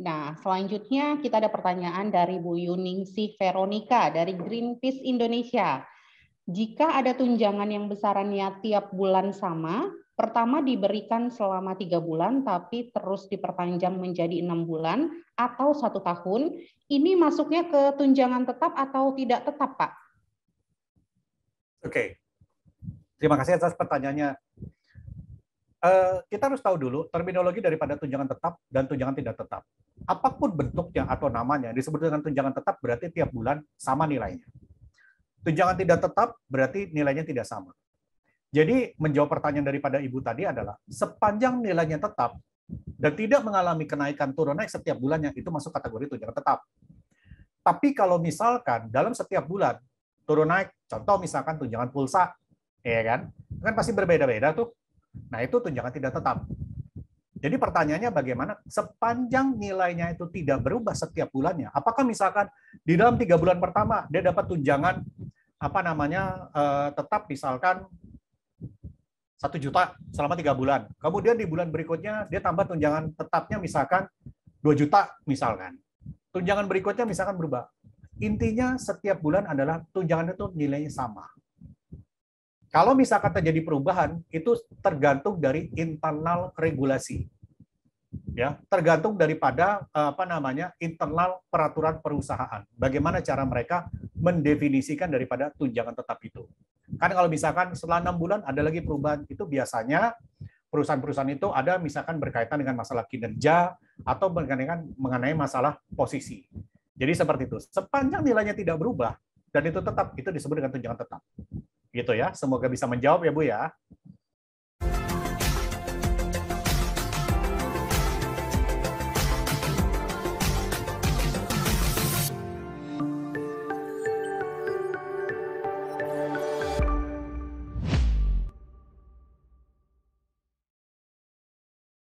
Nah, selanjutnya kita ada pertanyaan dari Bu Yuningsih Veronica dari Greenpeace Indonesia. Jika ada tunjangan yang besarannya tiap bulan sama, pertama diberikan selama 3 bulan, tapi terus diperpanjang menjadi 6 bulan atau 1 tahun, ini masuknya ke tunjangan tetap atau tidak tetap, Pak? Oke, terima kasih atas pertanyaannya. Kita harus tahu dulu terminologi daripada tunjangan tetap dan tunjangan tidak tetap. Apapun bentuknya atau namanya, disebut dengan tunjangan tetap berarti tiap bulan sama nilainya. Tunjangan tidak tetap berarti nilainya tidak sama. Jadi menjawab pertanyaan daripada Ibu tadi adalah sepanjang nilainya tetap dan tidak mengalami kenaikan turun naik setiap bulannya, itu masuk kategori tunjangan tetap. Tapi kalau misalkan dalam setiap bulan turun naik, contoh misalkan tunjangan pulsa, ya kan pasti berbeda-beda tuh. Nah, itu tunjangan tidak tetap. Jadi pertanyaannya bagaimana sepanjang nilainya itu tidak berubah setiap bulannya. Apakah misalkan di dalam 3 bulan pertama dia dapat tunjangan tetap misalkan 1 juta selama 3 bulan. Kemudian di bulan berikutnya dia tambah tunjangan tetapnya misalkan 2 juta misalkan. Tunjangan berikutnya misalkan berubah. Intinya setiap bulan adalah tunjangan itu nilainya sama. Kalau misalkan terjadi perubahan, itu tergantung dari internal regulasi, ya, tergantung daripada internal peraturan perusahaan. Bagaimana cara mereka mendefinisikan daripada tunjangan tetap itu. Kan kalau misalkan setelah 6 bulan ada lagi perubahan, itu biasanya perusahaan-perusahaan itu ada misalkan berkaitan dengan masalah kinerja atau mengenai masalah posisi. Jadi seperti itu. Sepanjang nilainya tidak berubah dan itu tetap, itu disebut dengan tunjangan tetap. Gitu ya, semoga bisa menjawab ya Bu ya.